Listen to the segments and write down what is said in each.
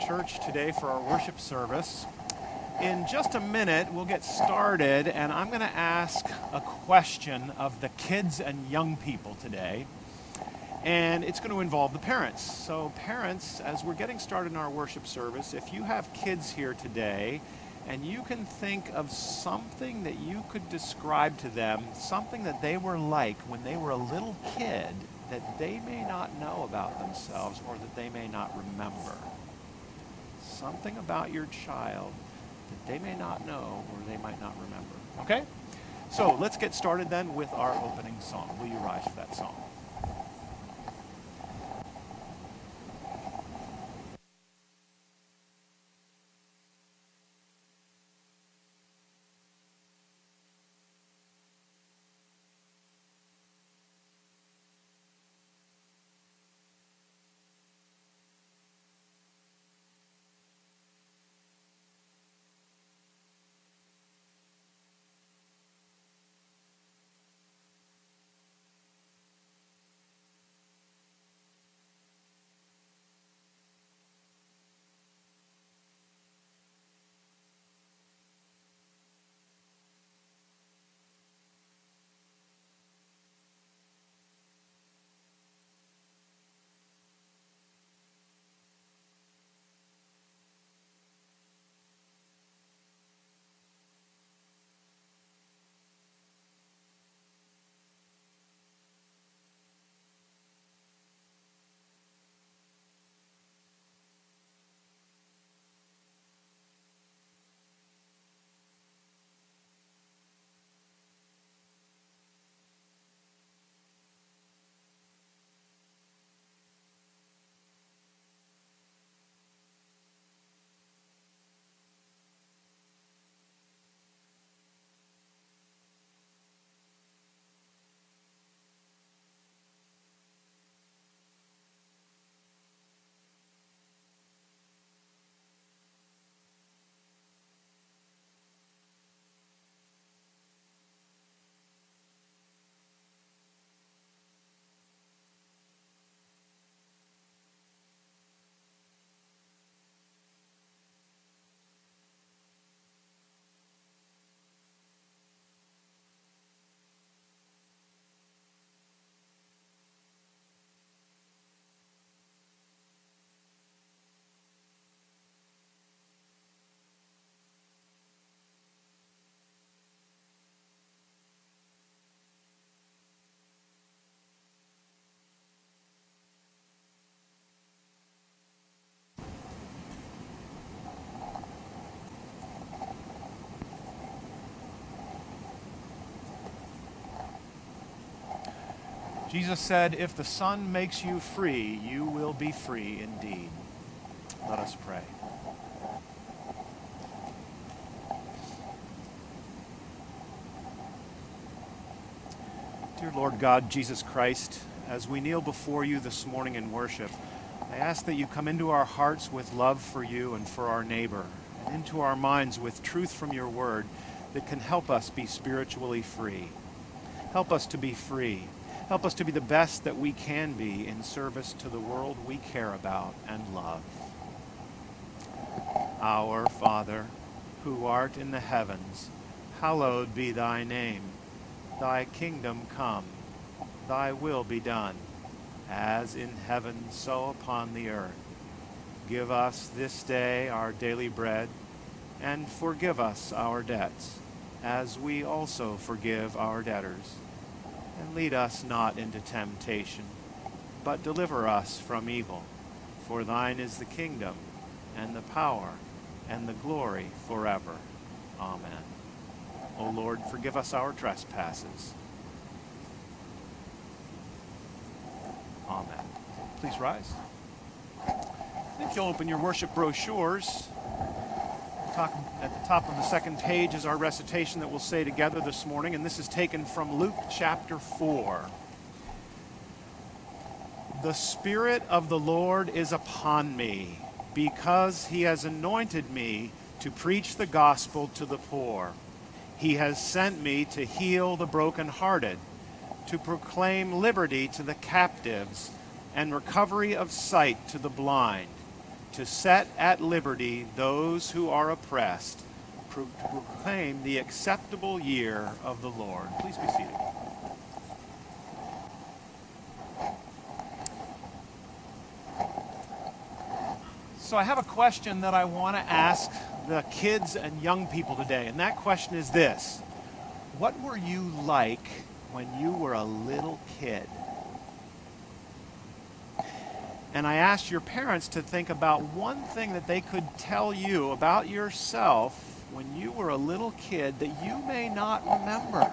Church today for our worship service. In just a minute, we'll get started, and I'm going to ask a question of the kids and young people today, and it's going to involve the parents. So parents, as we're getting started in our worship service, if you have kids here today, and you can think of something that you could describe to them, something that they were like when they were a little kid, that they may not know about themselves or that they may not remember. Something about your child that they may not know or they might not remember. Okay? So let's get started then with our opening song. Will you rise for that song? Jesus said, "If the Son makes you free, you will be free indeed." Let us pray. Dear Lord God, Jesus Christ, as we kneel before you this morning in worship, I ask that you come into our hearts with love for you and for our neighbor, and into our minds with truth from your word that can help us be spiritually free. Help us to be free. Help us to be the best that we can be in service to the world we care about and love. Our Father, who art in the heavens, hallowed be thy name. Thy kingdom come, thy will be done, as in heaven, so upon the earth. Give us this day our daily bread, and forgive us our debts, as we also forgive our debtors. And lead us not into temptation, but deliver us from evil. For thine is the kingdom, and the power, and the glory forever. Amen. O Lord, forgive us our trespasses. Amen. Please rise. If you'll open your worship brochures, at the top of the second page is our recitation that we'll say together this morning, and this is taken from Luke chapter 4. The Spirit of the Lord is upon me, because he has anointed me to preach the gospel to the poor. He has sent me to heal the brokenhearted, to proclaim liberty to the captives, and recovery of sight to the blind, to set at liberty those who are oppressed, to proclaim the acceptable year of the Lord. Please be seated. So I have a question that I want to ask the kids and young people today, and that question is this: what were you like when you were a little kid? And I asked your parents to think about one thing that they could tell you about yourself when you were a little kid that you may not remember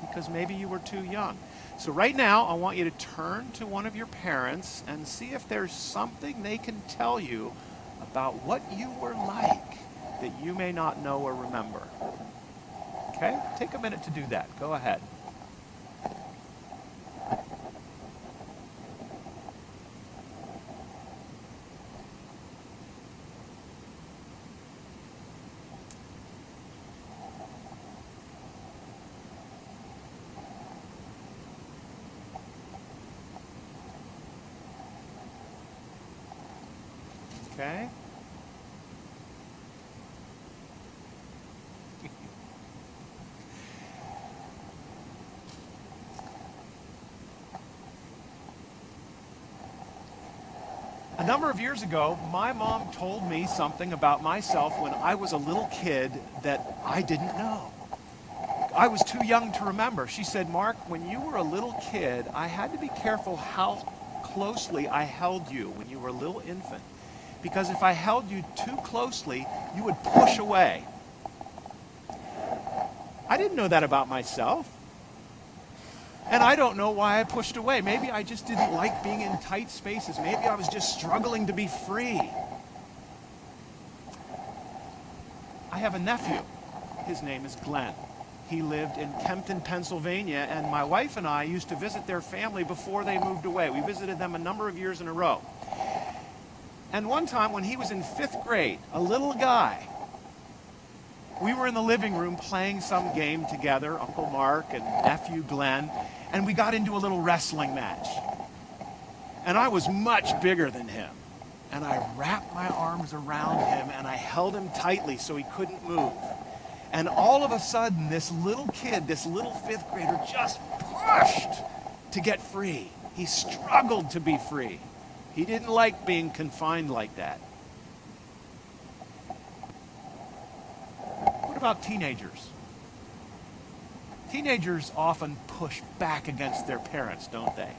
because maybe you were too young. So right now, I want you to turn to one of your parents and see if there's something they can tell you about what you were like that you may not know or remember. Okay? Take a minute to do that. Go ahead. Okay? A number of years ago, my mom told me something about myself when I was a little kid that I didn't know. I was too young to remember. She said, "Mark, when you were a little kid, I had to be careful how closely I held you when you were a little infant. Because if I held you too closely, you would push away." I didn't know that about myself. And I don't know why I pushed away. Maybe I just didn't like being in tight spaces. Maybe I was just struggling to be free. I have a nephew. His name is Glenn. He lived in Kempton, Pennsylvania, and my wife and I used to visit their family before they moved away. We visited them a number of years in a row. And one time when he was in 5th grade, a little guy, we were in the living room playing some game together, Uncle Mark and nephew Glenn, and we got into a little wrestling match. And I was much bigger than him. And I wrapped my arms around him and I held him tightly so he couldn't move. And all of a sudden, this little kid, this little 5th grader, just pushed to get free. He struggled to be free. He didn't like being confined like that. What about teenagers? Teenagers often push back against their parents, don't they?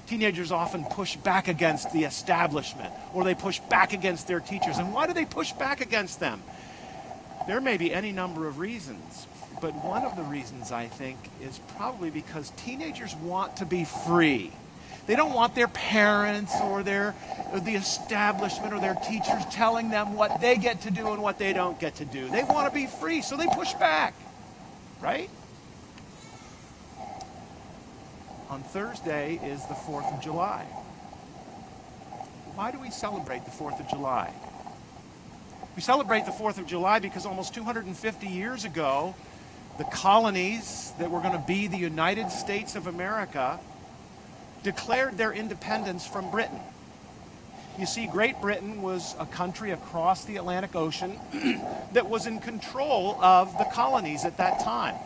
Teenagers often push back against the establishment, or they push back against their teachers. And why do they push back against them? There may be any number of reasons, but one of the reasons, I think, is probably because teenagers want to be free. They don't want their parents or the establishment or their teachers telling them what they get to do and what they don't get to do. They want to be free, so they push back, right? On Thursday is the 4th of July. Why do we celebrate the 4th of July? We celebrate the 4th of July because almost 250 years ago, the colonies that were going to be the United States of America declared their independence from Britain. You see, Great Britain was a country across the Atlantic Ocean that was in control of the colonies at that time.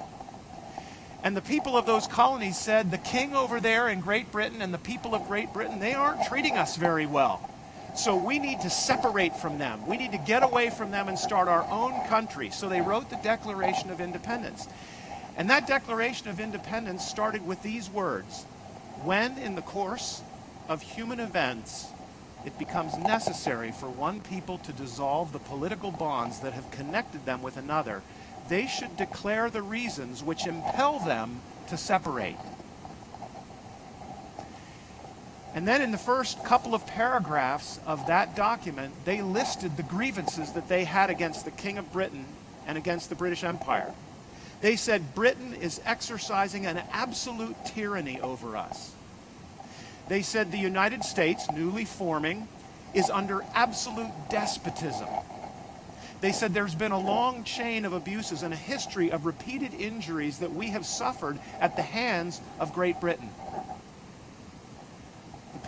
And the people of those colonies said, the king over there in Great Britain and the people of Great Britain, they aren't treating us very well. So we need to separate from them. We need to get away from them and start our own country. So they wrote the Declaration of Independence. And that Declaration of Independence started with these words: when in the course of human events it becomes necessary for one people to dissolve the political bonds that have connected them with another, they should declare the reasons which impel them to separate. And then in the first couple of paragraphs of that document, they listed the grievances that they had against the King of Britain and against the British Empire. They said Britain is exercising an absolute tyranny over us. They said the United States, newly forming, is under absolute despotism. They said there's been a long chain of abuses and a history of repeated injuries that we have suffered at the hands of Great Britain.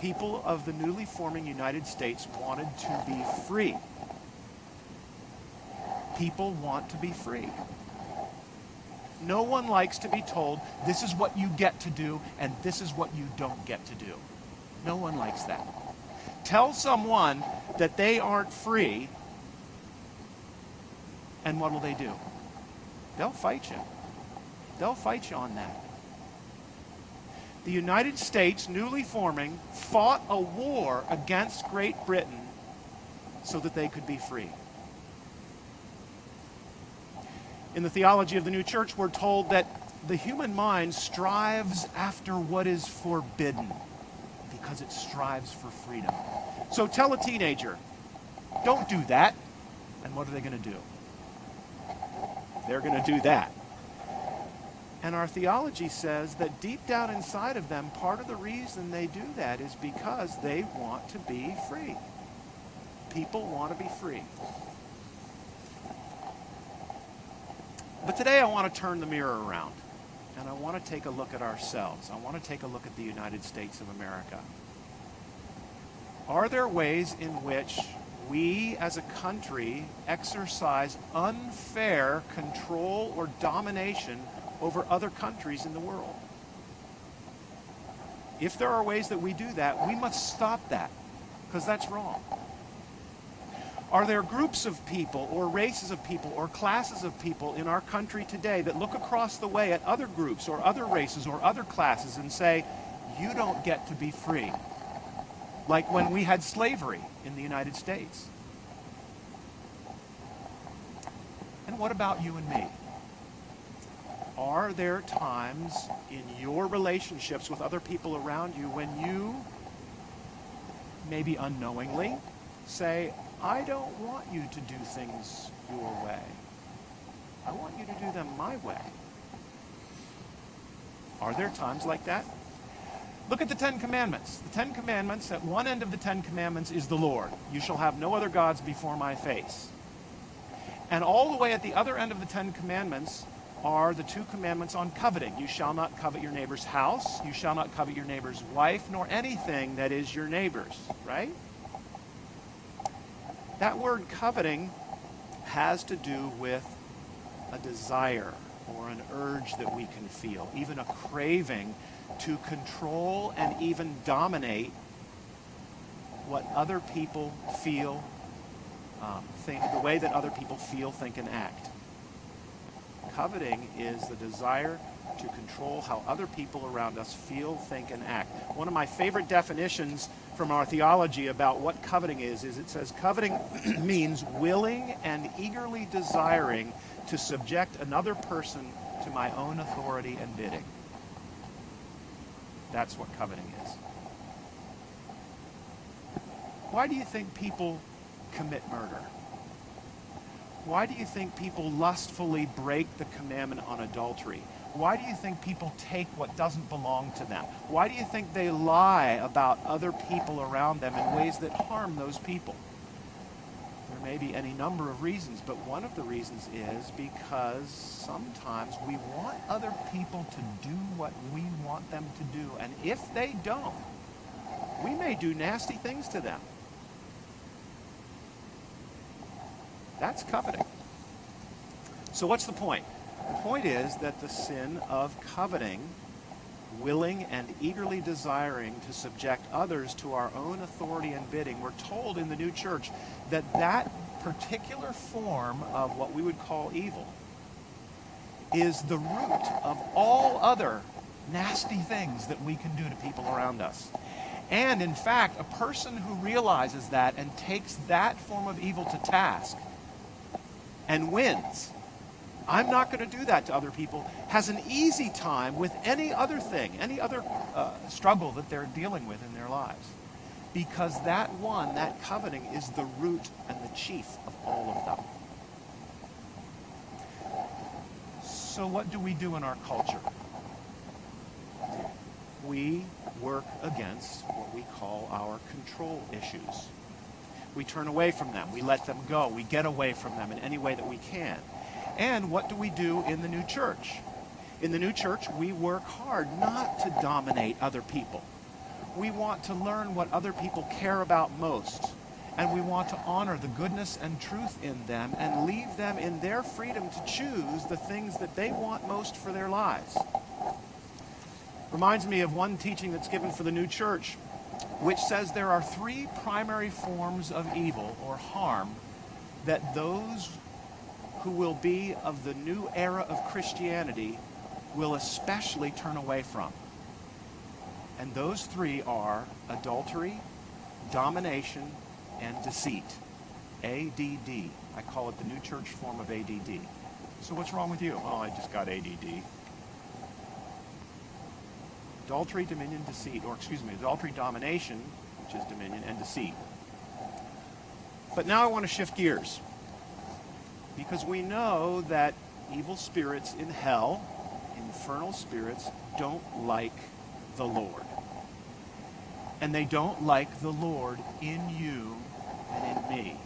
people of the newly forming United States wanted to be free. People want to be free. No one likes to be told, this is what you get to do, and this is what you don't get to do. No one likes that. Tell someone that they aren't free, and what will they do? They'll fight you. They'll fight you on that. The United States, newly forming, fought a war against Great Britain so that they could be free. In the theology of the new church, we're told that the human mind strives after what is forbidden because it strives for freedom. So tell a teenager, don't do that. And what are they going to do? They're going to do that. And our theology says that deep down inside of them, part of the reason they do that is because they want to be free. People want to be free. But today I want to turn the mirror around, and I want to take a look at ourselves. I want to take a look at the United States of America. Are there ways in which we as a country exercise unfair control or domination over other countries in the world? If there are ways that we do that, we must stop that, because that's wrong. Are there groups of people or races of people or classes of people in our country today that look across the way at other groups or other races or other classes and say, you don't get to be free? Like when we had slavery in the United States. And what about you and me? Are there times in your relationships with other people around you when you, maybe unknowingly, say, I don't want you to do things your way. I want you to do them my way. Are there times like that? Look at the Ten Commandments. The Ten Commandments, at one end of the Ten Commandments is the Lord. You shall have no other gods before my face. And all the way at the other end of the Ten Commandments are the two commandments on coveting. You shall not covet your neighbor's house. You shall not covet your neighbor's wife, nor anything that is your neighbor's, right? That word coveting has to do with a desire or an urge that we can feel, even a craving to control and even dominate what other people feel, think, the way that other people feel, think, and act. Coveting is the desire to control how other people around us feel, think, and act. One of my favorite definitions from our theology about what coveting is it says coveting means willing and eagerly desiring to subject another person to my own authority and bidding. That's what coveting is. Why do you think people commit murder? Why do you think people lustfully break the commandment on adultery? Why do you think people take what doesn't belong to them? Why do you think they lie about other people around them in ways that harm those people? There may be any number of reasons, but one of the reasons is because sometimes we want other people to do what we want them to do, and if they don't, we may do nasty things to them. That's coveting. So what's the point? The point is that the sin of coveting, willing and eagerly desiring to subject others to our own authority and bidding, we're told in the new church that that particular form of what we would call evil is the root of all other nasty things that we can do to people around us. And in fact, a person who realizes that and takes that form of evil to task and wins, I'm not going to do that to other people, has an easy time with any other thing, any other struggle that they're dealing with in their lives. Because that one, that coveting, is the root and the chief of all of them. So what do we do in our culture? We work against what we call our control issues. We turn away from them. We let them go. We get away from them in any way that we can. And what do we do in the new church? In the new church, we work hard not to dominate other people. We want to learn what other people care about most, and we want to honor the goodness and truth in them and leave them in their freedom to choose the things that they want most for their lives. Reminds me of one teaching that's given for the new church, which says there are three primary forms of evil or harm that those who will be of the new era of Christianity will especially turn away from. And those three are adultery, domination, and deceit. ADD. I call it the new church form of ADD. So what's wrong with you? Oh, I just got ADD. Adultery, dominion, deceit, adultery, domination, which is dominion, and deceit. But now I want to shift gears, because we know that evil spirits in hell, infernal spirits, don't like the Lord. And they don't like the Lord in you and in me.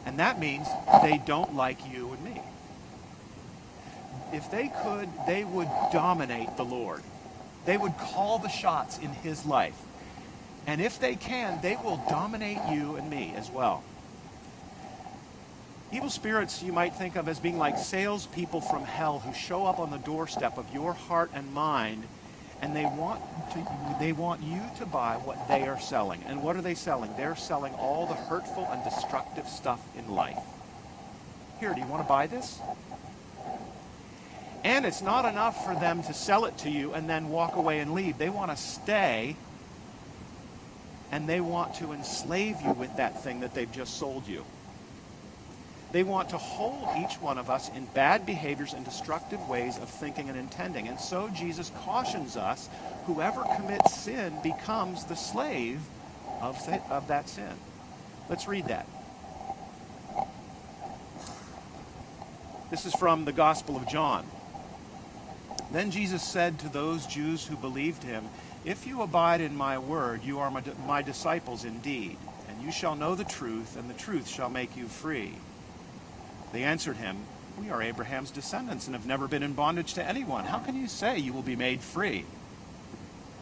And that means they don't like you and me. If they could, they would dominate the Lord. They would call the shots in his life. And if they can, they will dominate you and me as well. Evil spirits you might think of as being like salespeople from hell who show up on the doorstep of your heart and mind, and they want you to buy what they are selling. And what are they selling? They're selling all the hurtful and destructive stuff in life. Here, do you want to buy this? And it's not enough for them to sell it to you and then walk away and leave. They want to stay, and they want to enslave you with that thing that they've just sold you. They want to hold each one of us in bad behaviors and destructive ways of thinking and intending. And so Jesus cautions us, whoever commits sin becomes the slave of that sin. Let's read that. This is from the Gospel of John. Then Jesus said to those Jews who believed him, "If you abide in my word, you are my disciples indeed, and you shall know the truth, and the truth shall make you free." They answered him, "We are Abraham's descendants and have never been in bondage to anyone. How can you say you will be made free?"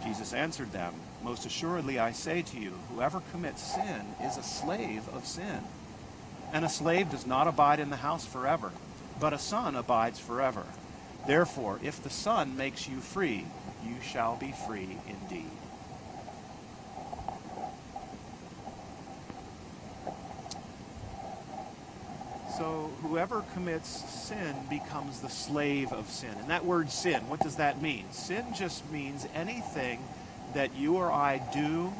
Jesus answered them, "Most assuredly I say to you, whoever commits sin is a slave of sin. And a slave does not abide in the house forever, but a son abides forever. Therefore, if the Son makes you free, you shall be free indeed." So whoever commits sin becomes the slave of sin. And that word sin, what does that mean? Sin just means anything that you or I do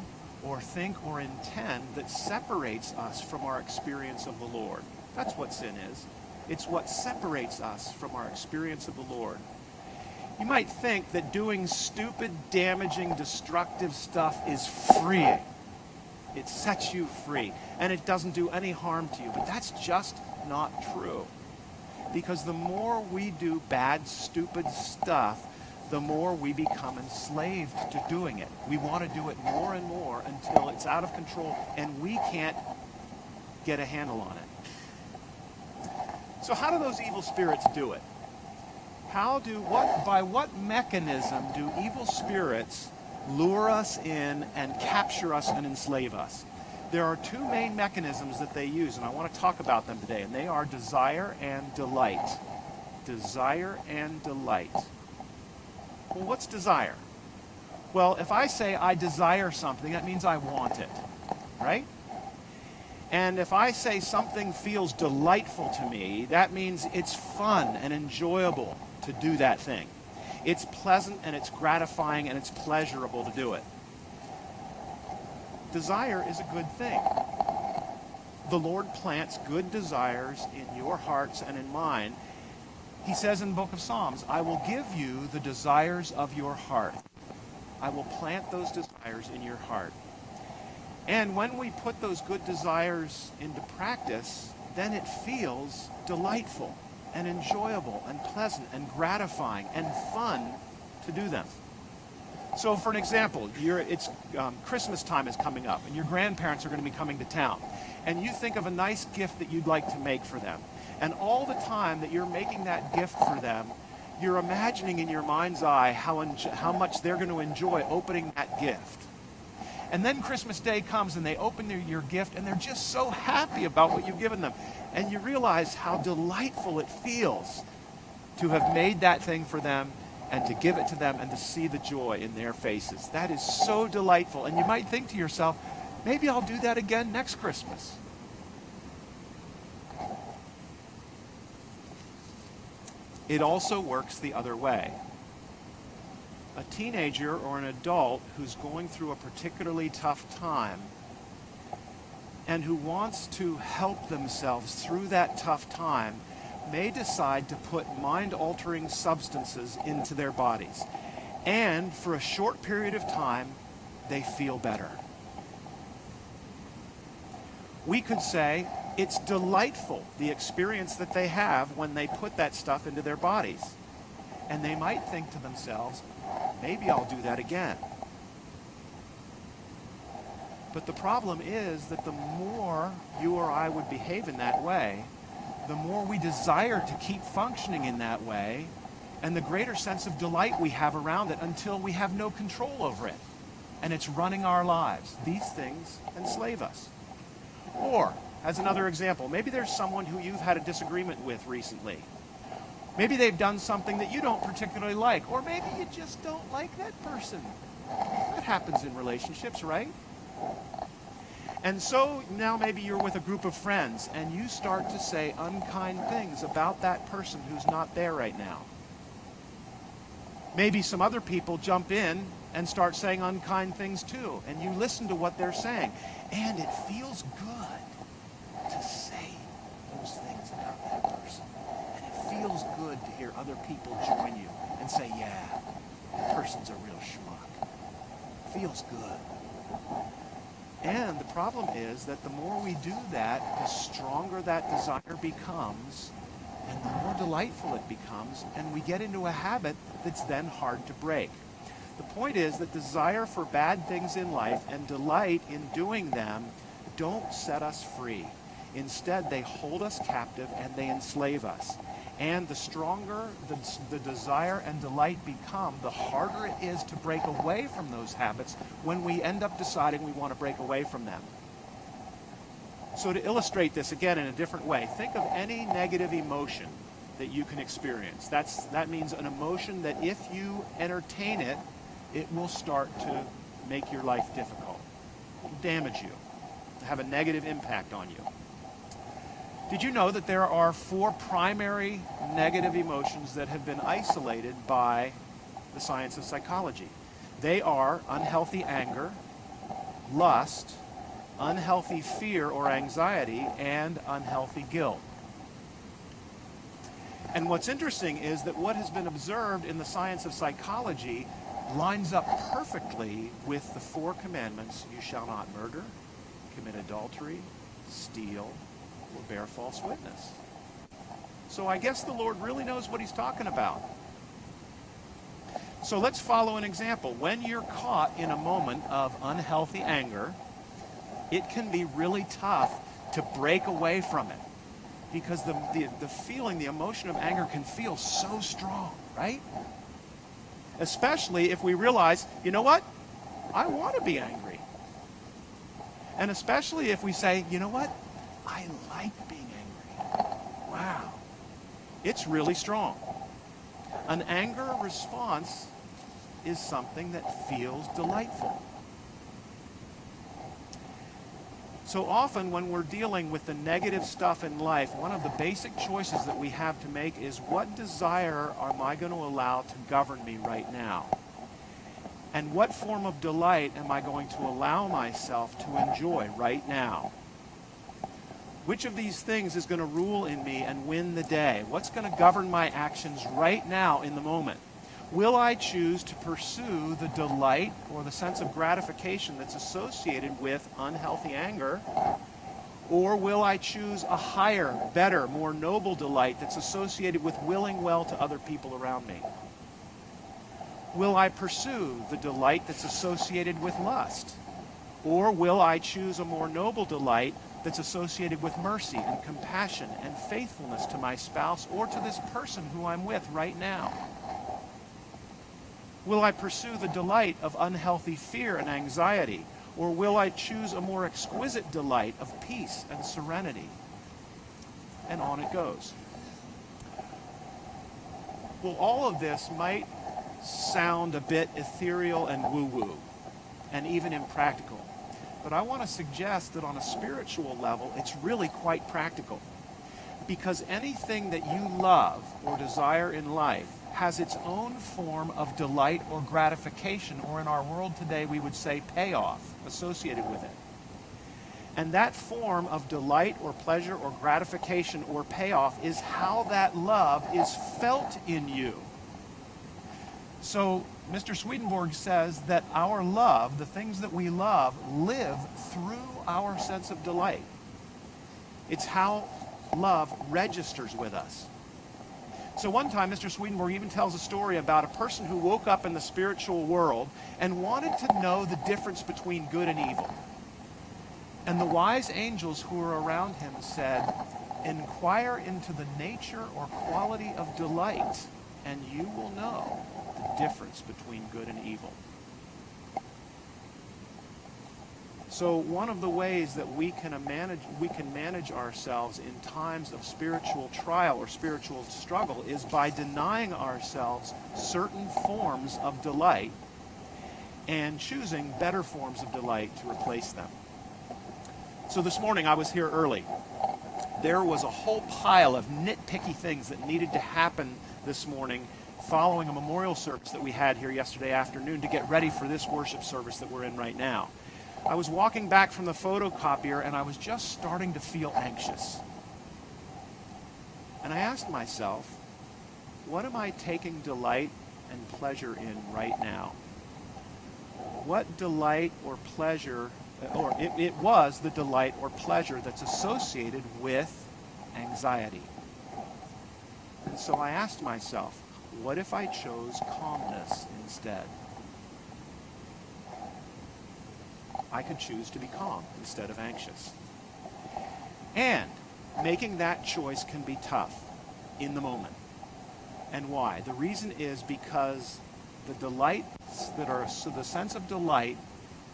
or think or intend that separates us from our experience of the Lord. That's what sin is. It's what separates us from our experience of the Lord. You might think that doing stupid, damaging, destructive stuff is freeing. It sets you free, and it doesn't do any harm to you. But that's just not true. Because the more we do bad, stupid stuff, the more we become enslaved to doing it. We want to do it more and more until it's out of control, and we can't get a handle on it. So how do those evil spirits do it? By what mechanism do evil spirits lure us in and capture us and enslave us? There are two main mechanisms that they use, and I want to talk about them today, and they are desire and delight. Desire and delight. Well, what's desire? Well, if I say I desire something, that means I want it, right? And if I say something feels delightful to me, that means it's fun and enjoyable to do that thing. It's pleasant and it's gratifying and it's pleasurable to do it. Desire is a good thing. The Lord plants good desires in your hearts and in mine. He says in the book of Psalms, "I will give you the desires of your heart." I will plant those desires in your heart. And when we put those good desires into practice, then it feels delightful and enjoyable and pleasant and gratifying and fun to do them. So for an example, Christmas time is coming up and your grandparents are going to be coming to town. And you think of a nice gift that you'd like to make for them. And all the time that you're making that gift for them, you're imagining in your mind's eye how much they're going to enjoy opening that gift. And then Christmas Day comes and they open your gift and they're just so happy about what you've given them. And you realize how delightful it feels to have made that thing for them and to give it to them and to see the joy in their faces. That is so delightful. And you might think to yourself, maybe I'll do that again next Christmas. It also works the other way. A teenager or an adult who's going through a particularly tough time and who wants to help themselves through that tough time may decide to put mind-altering substances into their bodies. And for a short period of time, they feel better. We could say it's delightful, the experience that they have when they put that stuff into their bodies. And they might think to themselves, maybe I'll do that again. But the problem is that the more you or I would behave in that way, the more we desire to keep functioning in that way, and the greater sense of delight we have around it until we have no control over it. And it's running our lives. These things enslave us. Or, as another example, maybe there's someone who you've had a disagreement with recently. Maybe they've done something that you don't particularly like, or maybe you just don't like that person. That happens in relationships, right? And so now maybe you're with a group of friends and you start to say unkind things about that person who's not there right now. Maybe some other people jump in and start saying unkind things too, and you listen to what they're saying. And it feels good to say those things about that person. And it feels good to hear other people join you and say, yeah, that person's a real schmuck. Feels good. And the problem is that the more we do that, the stronger that desire becomes, and the more delightful it becomes, and we get into a habit that's then hard to break. The point is that desire for bad things in life and delight in doing them don't set us free. Instead, they hold us captive and they enslave us. And the stronger the desire and delight become, the harder it is to break away from those habits when we end up deciding we want to break away from them. So to illustrate this again in a different way, think of any negative emotion that you can experience. That means an emotion that if you entertain it, it will start to make your life difficult. It will damage you, have a negative impact on you. Did you know that there are 4 primary negative emotions that have been isolated by the science of psychology? They are unhealthy anger, lust, unhealthy fear or anxiety, and unhealthy guilt. And what's interesting is that what has been observed in the science of psychology lines up perfectly with the 4 commandments: you shall not murder, commit adultery, steal, or bear false witness. So I guess the Lord really knows what he's talking about. So let's follow an example. When you're caught in a moment of unhealthy anger, it can be really tough to break away from it, because the feeling, the emotion of anger can feel so strong, right? Especially if we realize, you know what? I want to be angry. And especially if we say, you know what? I like being angry. Wow. It's really strong. An anger response is something that feels delightful. So often when we're dealing with the negative stuff in life, one of the basic choices that we have to make is, what desire am I going to allow to govern me right now? And what form of delight am I going to allow myself to enjoy right now? Which of these things is going to rule in me and win the day? What's going to govern my actions right now in the moment? Will I choose to pursue the delight or the sense of gratification that's associated with unhealthy anger? Or will I choose a higher, better, more noble delight that's associated with willing well to other people around me? Will I pursue the delight that's associated with lust? Or will I choose a more noble delight that's associated with mercy and compassion and faithfulness to my spouse or to this person who I'm with right now? Will I pursue the delight of unhealthy fear and anxiety? Or will I choose a more exquisite delight of peace and serenity? And on it goes. Well, all of this might sound a bit ethereal and woo-woo, and even impractical. But I want to suggest that on a spiritual level, it's really quite practical. Because anything that you love or desire in life has its own form of delight or gratification, or in our world today we would say payoff, associated with it. And that form of delight or pleasure or gratification or payoff is how that love is felt in you. So Mr. Swedenborg says that our love, the things that we love, live through our sense of delight. It's how love registers with us. So one time, Mr. Swedenborg even tells a story about a person who woke up in the spiritual world and wanted to know the difference between good and evil. And the wise angels who were around him said, "Inquire into the nature or quality of delight, and you will know the difference between good and evil." So one of the ways that we can manage ourselves in times of spiritual trial or spiritual struggle is by denying ourselves certain forms of delight and choosing better forms of delight to replace them. So this morning I was here early. There was a whole pile of nitpicky things that needed to happen this morning following a memorial service that we had here yesterday afternoon to get ready for this worship service that we're in right now. I was walking back from the photocopier and I was just starting to feel anxious. And I asked myself, what am I taking delight and pleasure in right now? What delight or pleasure, or it was the delight or pleasure that's associated with anxiety. And so I asked myself, what if I chose calmness instead? I could choose to be calm instead of anxious. And making that choice can be tough in the moment. And why? The reason is because the delights that are, so the sense of delight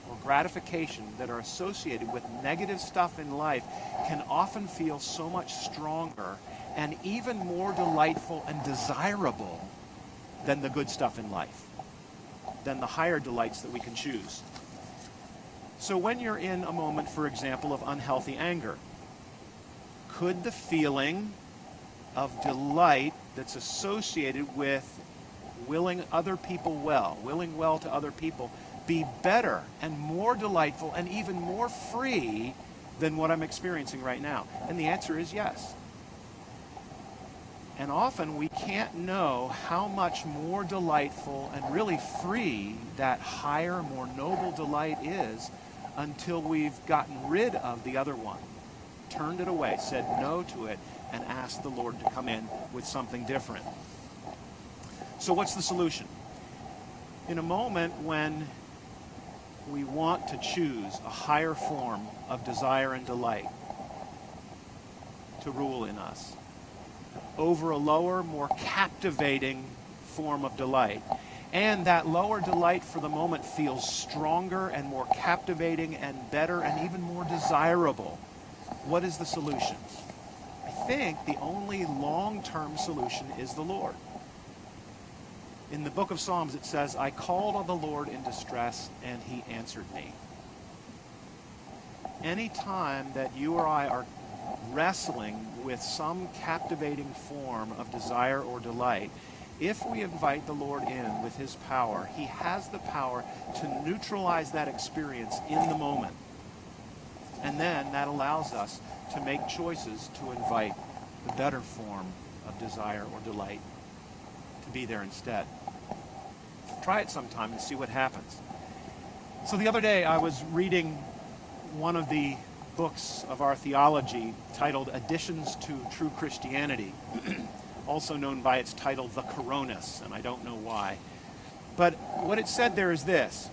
or gratification that are associated with negative stuff in life can often feel so much stronger and even more delightful and desirable than the good stuff in life, than the higher delights that we can choose. So when you're in a moment, for example, of unhealthy anger, could the feeling of delight that's associated with willing other people well, willing well to other people, be better and more delightful and even more free than what I'm experiencing right now? And the answer is yes. And often we can't know how much more delightful and really free that higher, more noble delight is until we've gotten rid of the other one, turned it away, said no to it, and asked the Lord to come in with something different. So what's the solution? In a moment when we want to choose a higher form of desire and delight to rule in us over a lower, more captivating form of delight, and that lower delight for the moment feels stronger and more captivating and better and even more desirable, what is the solution? I think the only long-term solution is the Lord. In the book of Psalms it says, "I called on the Lord in distress, and he answered me." Any time that you or I are wrestling with some captivating form of desire or delight, if we invite the Lord in with his power, he has the power to neutralize that experience in the moment. And then that allows us to make choices to invite the better form of desire or delight to be there instead. Try it sometime and see what happens. So the other day I was reading one of the books of our theology titled Additions to True Christianity, also known by its title, The Coronis, and I don't know why. But what it said there is this: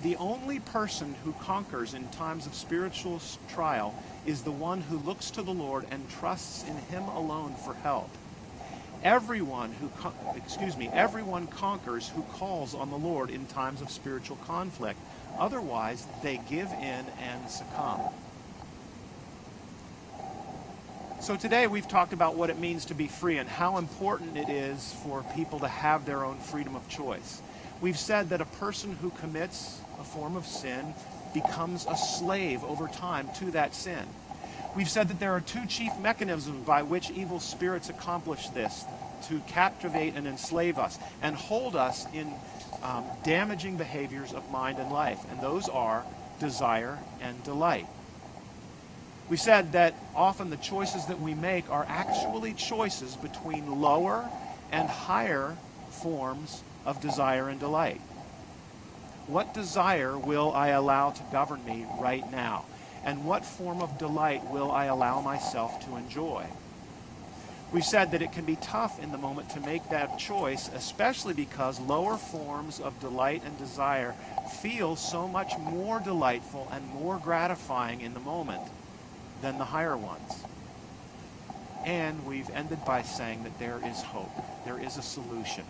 the only person who conquers in times of spiritual trial is the one who looks to the Lord and trusts in him alone for help. Everyone conquers who calls on the Lord in times of spiritual conflict, Otherwise, they give in and succumb. So today we've talked about what it means to be free and how important it is for people to have their own freedom of choice. We've said that a person who commits a form of sin becomes a slave over time to that sin. We've said that there are two chief mechanisms by which evil spirits accomplish this, to captivate and enslave us and hold us in damaging behaviors of mind and life, and those are desire and delight. We said that often the choices that we make are actually choices between lower and higher forms of desire and delight. What desire will I allow to govern me right now? And what form of delight will I allow myself to enjoy? We've said that it can be tough in the moment to make that choice, especially because lower forms of delight and desire feel so much more delightful and more gratifying in the moment than the higher ones. And we've ended by saying that there is hope. There is a solution.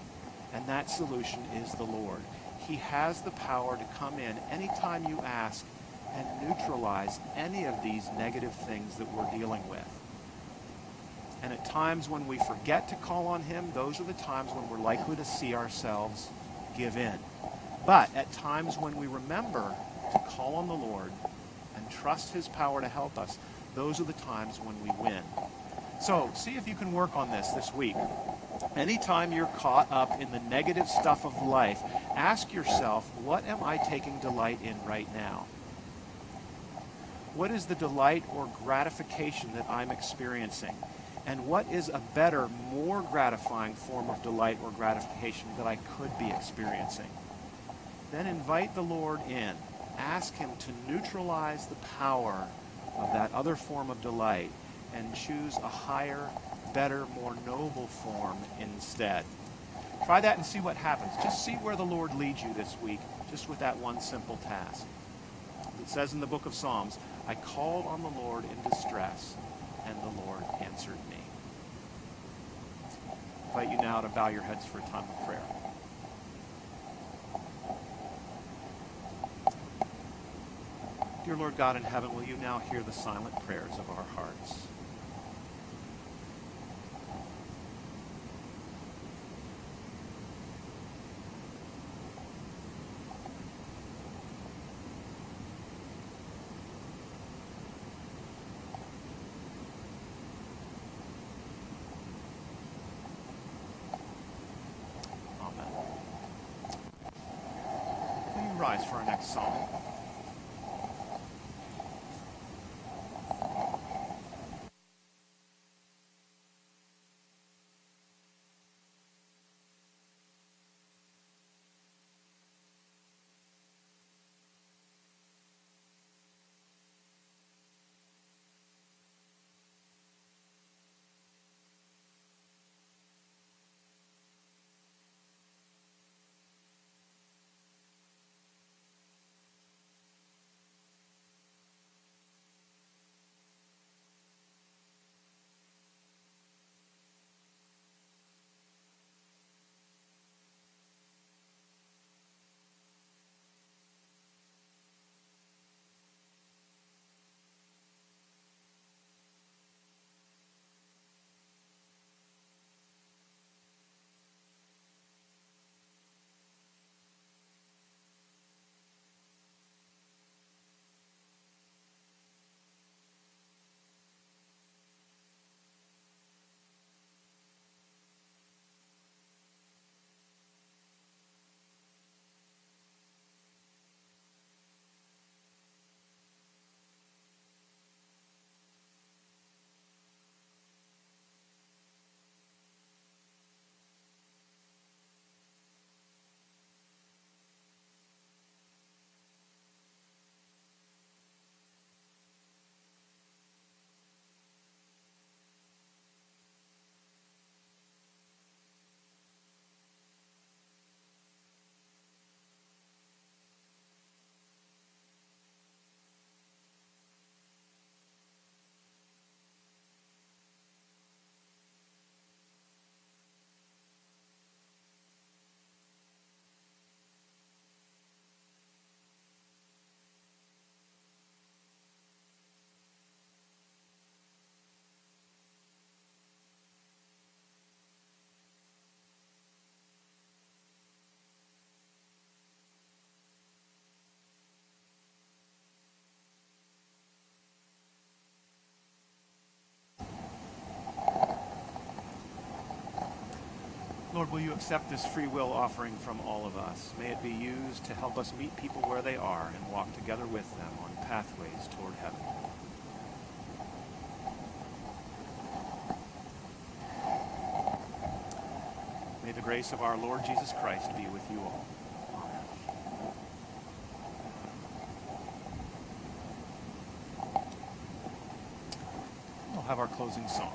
And that solution is the Lord. He has the power to come in anytime you ask and neutralize any of these negative things that we're dealing with. And at times when we forget to call on him, those are the times when we're likely to see ourselves give in. But at times when we remember to call on the Lord and trust his power to help us, those are the times when we win. So see if you can work on this week. Anytime you're caught up in the negative stuff of life, ask yourself, what am I taking delight in right now? What is the delight or gratification that I'm experiencing? And what is a better, more gratifying form of delight or gratification that I could be experiencing? Then invite the Lord in. Ask him to neutralize the power of that other form of delight and choose a higher, better, more noble form instead. Try that and see what happens. Just see where the Lord leads you this week, just with that one simple task. It says in the book of Psalms, I called on the Lord in distress, and the Lord answered me. I invite you now to bow your heads for a time of prayer. Dear Lord God in heaven, will you now hear the silent prayers of our hearts? Rise for our next psalm. Lord, will you accept this free will offering from all of us? May it be used to help us meet people where they are and walk together with them on pathways toward heaven. May the grace of our Lord Jesus Christ be with you all. We'll have our closing song.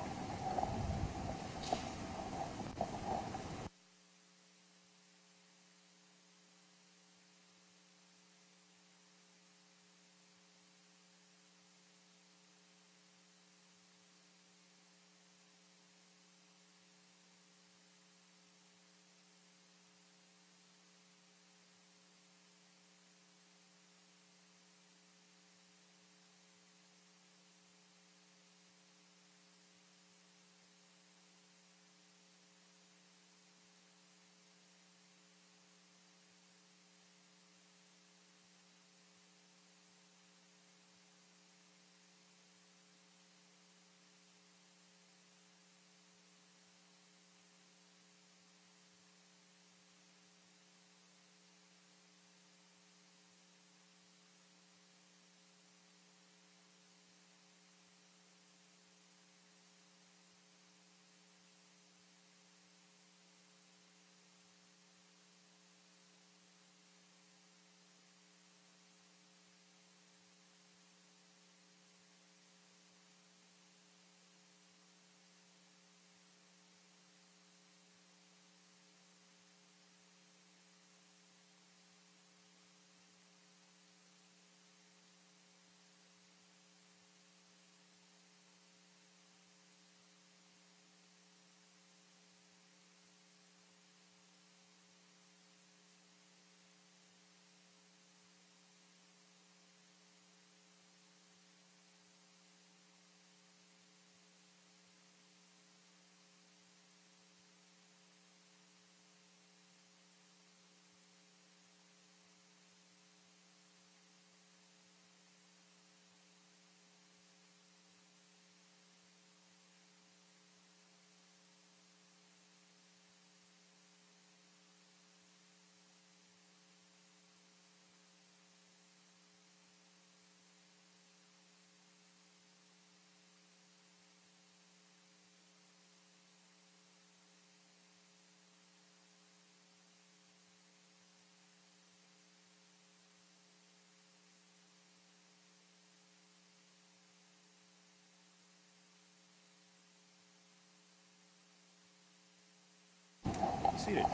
Be seated.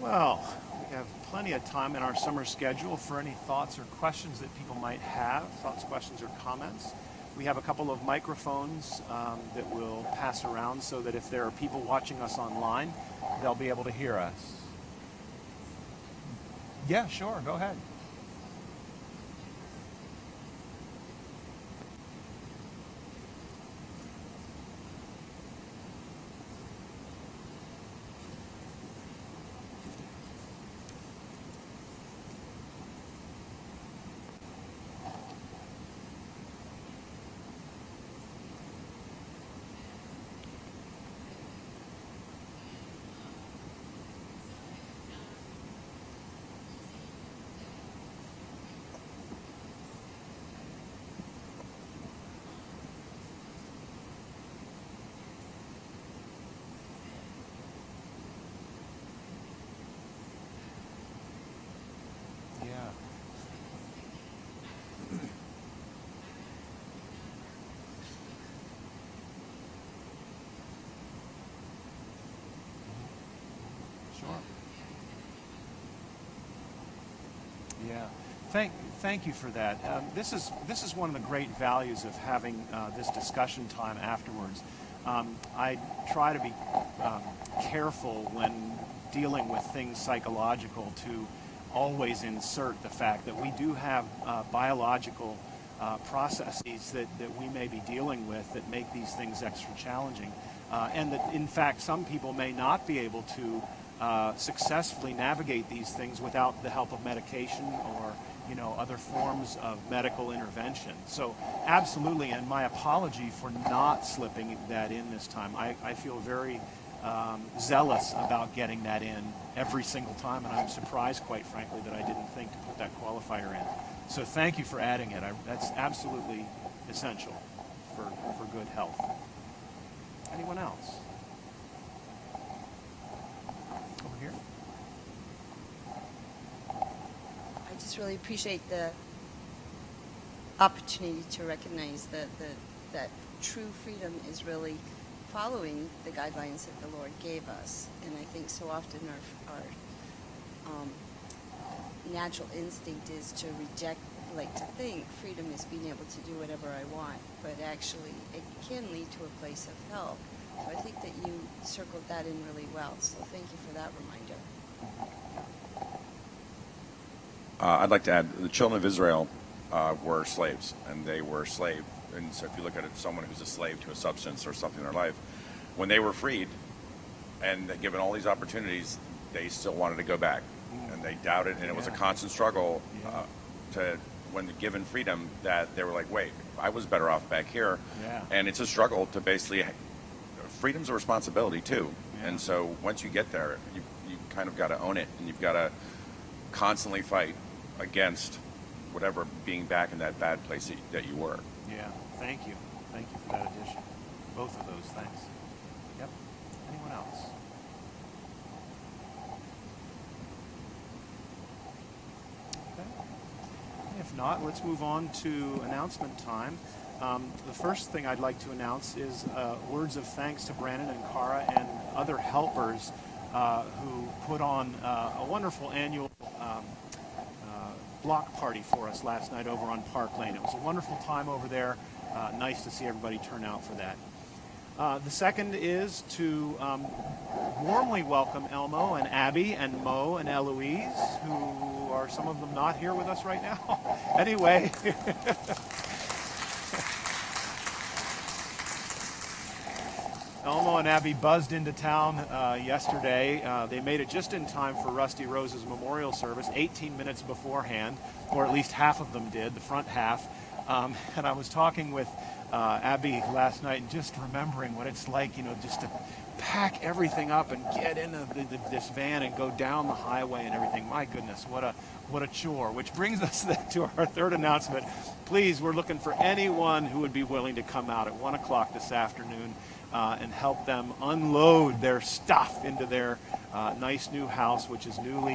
Well, we have plenty of time in our summer schedule for any thoughts or questions that people might have, thoughts, questions, or comments. We have a couple of microphones that we'll pass around so that if there are people watching us online, they'll be able to hear us. Yeah, sure, go ahead. Yeah. Sure. Yeah. Thank you for that. This is one of the great values of having this discussion time afterwards. I try to be careful when dealing with things psychological to always insert the fact that we do have biological processes that we may be dealing with that make these things extra challenging. And that, in fact, some people may not be able to successfully navigate these things without the help of medication or other forms of medical intervention. So absolutely, and my apology for not slipping that in this time. I feel very zealous about getting that in every single time, and I'm surprised, quite frankly, that I didn't think to put that qualifier in. So thank you for adding it. That's absolutely essential for good health. Anyone else? Over here. I just really appreciate the opportunity to recognize that true freedom is really following the guidelines that the Lord gave us. And I think so often our natural instinct is to reject, like to think freedom is being able to do whatever I want, but actually it can lead to a place of health. So I think that you circled that in really well. So thank you for that reminder. I'd like to add, the children of Israel were slaves, and they were slave. And so if you look at it, someone who's a slave to a substance or something in their life, when they were freed and given all these opportunities, they still wanted to go back. And they doubted, and it was a constant struggle when given freedom, that they were like, wait, I was better off back here. Yeah. And it's a struggle to basically, freedom's a responsibility too. Yeah. And so once you get there, you kind of got to own it, and you've got to constantly fight against whatever being back in that bad place that you were. Yeah, thank you. Thank you for that addition. Both of those, thanks. Yep. Anyone else? Okay. If not, let's move on to announcement time. The first thing I'd like to announce is words of thanks to Brandon and Cara and other helpers who put on a wonderful annual block party for us last night over on Park Lane. It was a wonderful time over there. Nice to see everybody turn out for that. The second is to warmly welcome Elmo and Abby and Mo and Eloise, who are some of them not here with us right now. Anyway. Elmo and Abby buzzed into town yesterday. They made it just in time for Rusty Rose's memorial service, 18 minutes beforehand, or at least half of them did, the front half. And I was talking with Abby last night and just remembering what it's like, just to pack everything up and get into this van and go down the highway and everything. My goodness, what a chore. Which brings us to our third announcement. Please, we're looking for anyone who would be willing to come out at 1 o'clock this afternoon and help them unload their stuff into their nice new house, which is newly,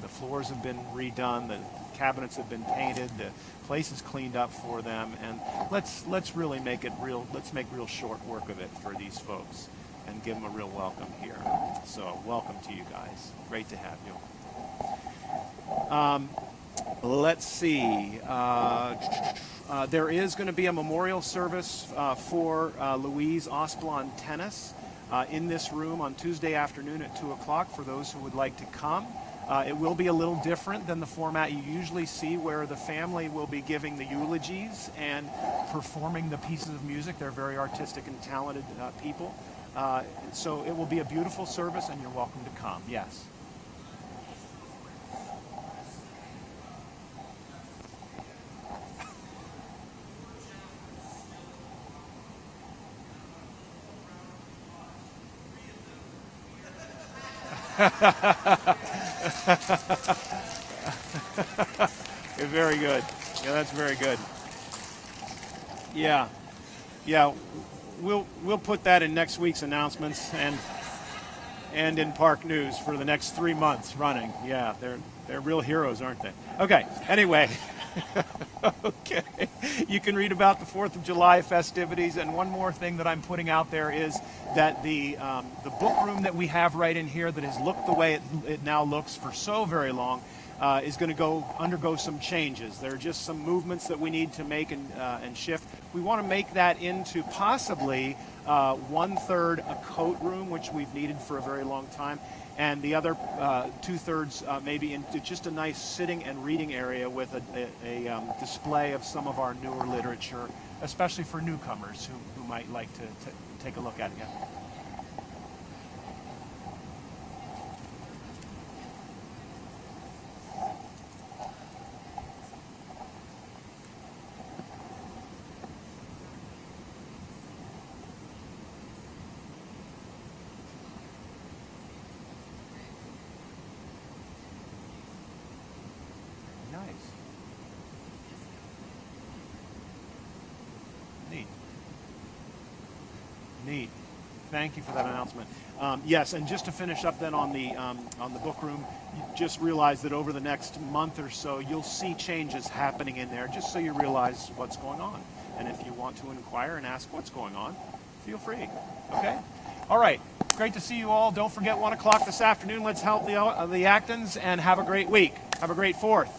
the floors have been redone, the cabinets have been painted, the place is cleaned up for them, and let's really make it real. Let's make real short work of it for these folks and give them a real welcome here. So welcome to you guys. Great to have you. Let's see. There is going to be a memorial service for Louise Ospelon Tennis in this room on Tuesday afternoon at 2 o'clock for those who would like to come. It will be a little different than the format you usually see, where the family will be giving the eulogies and performing the pieces of music. They're very artistic and talented people. So it will be a beautiful service, and you're welcome to come. Yes. Very good. Yeah, that's very good. Yeah. We'll put that in next week's announcements and in Park News for the next 3 months running. Yeah, they're real heroes, aren't they? Okay. Anyway. Okay. You can read about the 4th of July festivities, and one more thing that I'm putting out there is that the book room that we have right in here that has looked the way it now looks for so very long is going to undergo some changes. There are just some movements that we need to make and shift. We want to make that into possibly 1/3 a coat room, which we've needed for a very long time, and the other 2/3 maybe into just a nice sitting and reading area with a display of some of our newer literature, especially for newcomers who might like to take a look at it. Yeah. Neat. Thank you for that announcement. Yes, and just to finish up then on the book room, you just realize that over the next month or so, you'll see changes happening in there, just so you realize what's going on. And if you want to inquire and ask what's going on, feel free. Okay? All right. Great to see you all. Don't forget 1 o'clock this afternoon. Let's help the Actons, and have a great week. Have a great 4th.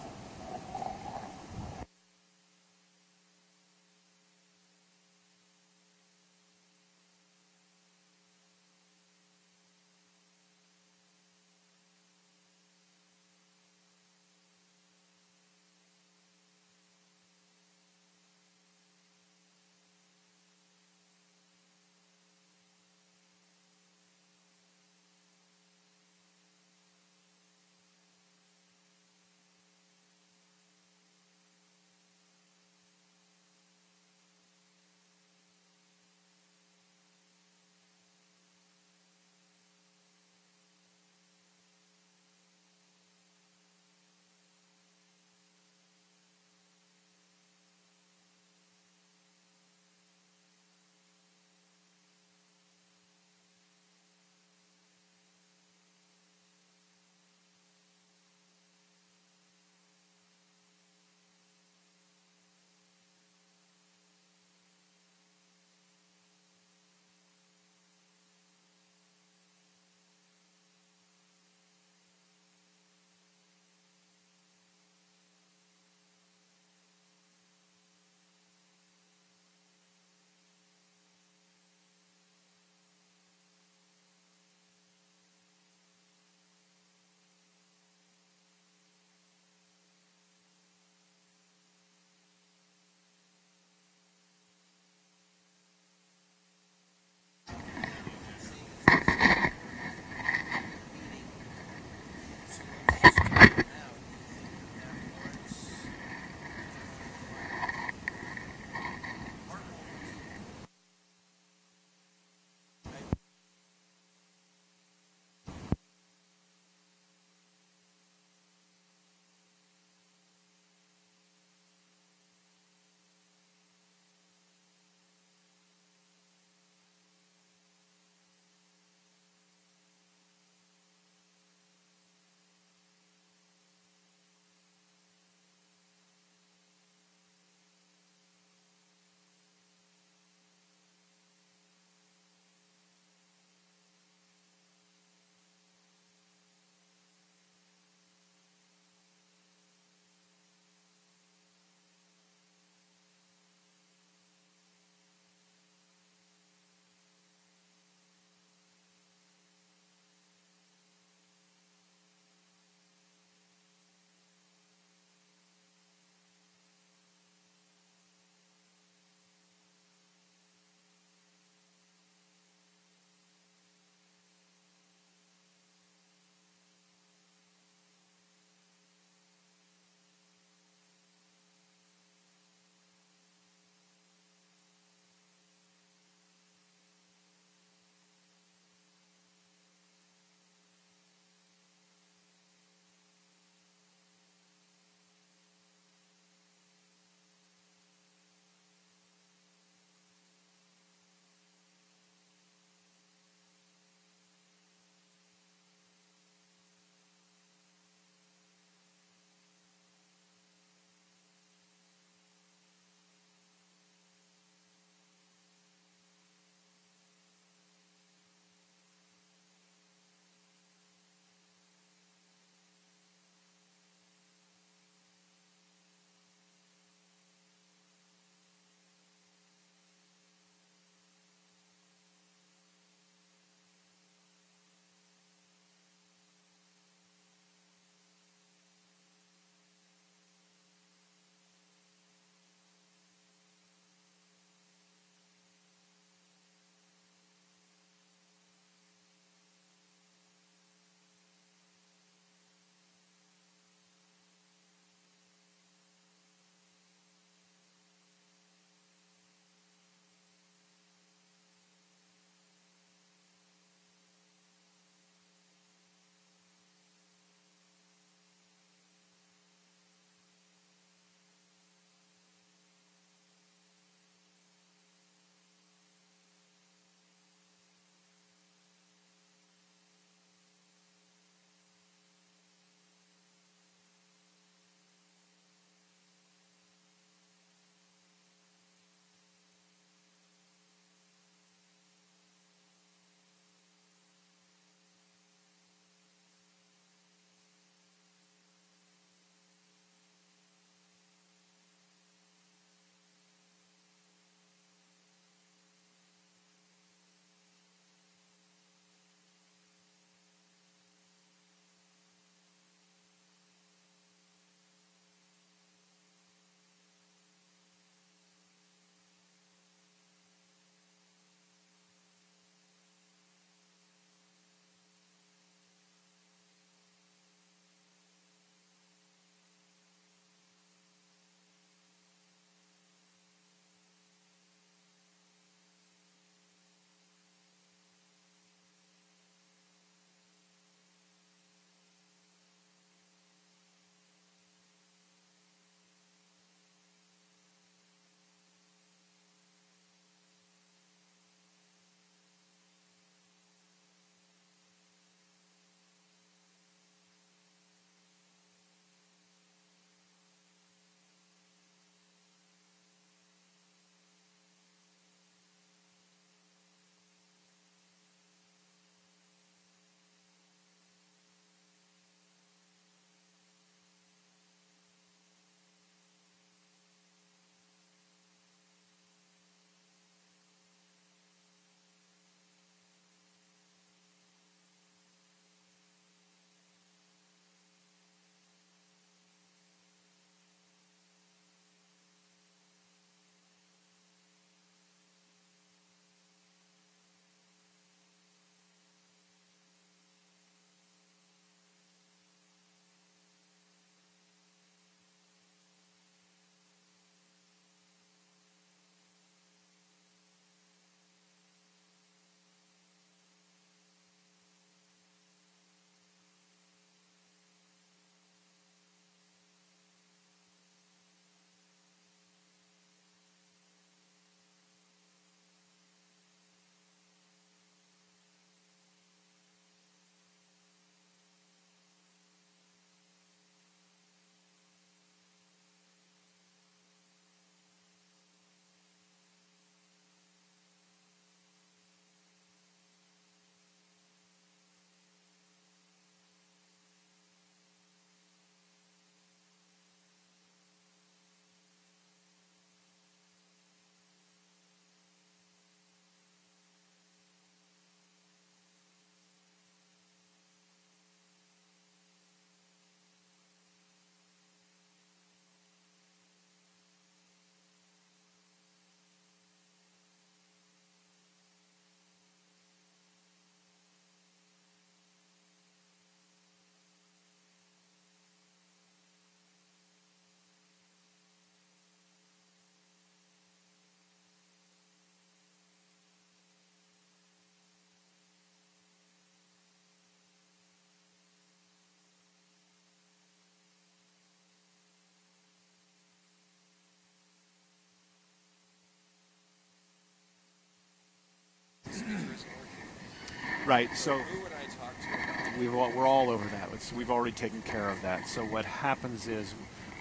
Right. So Who would I talk to? we're all over that. We've already taken care of that. So what happens is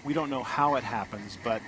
we don't know how it happens, but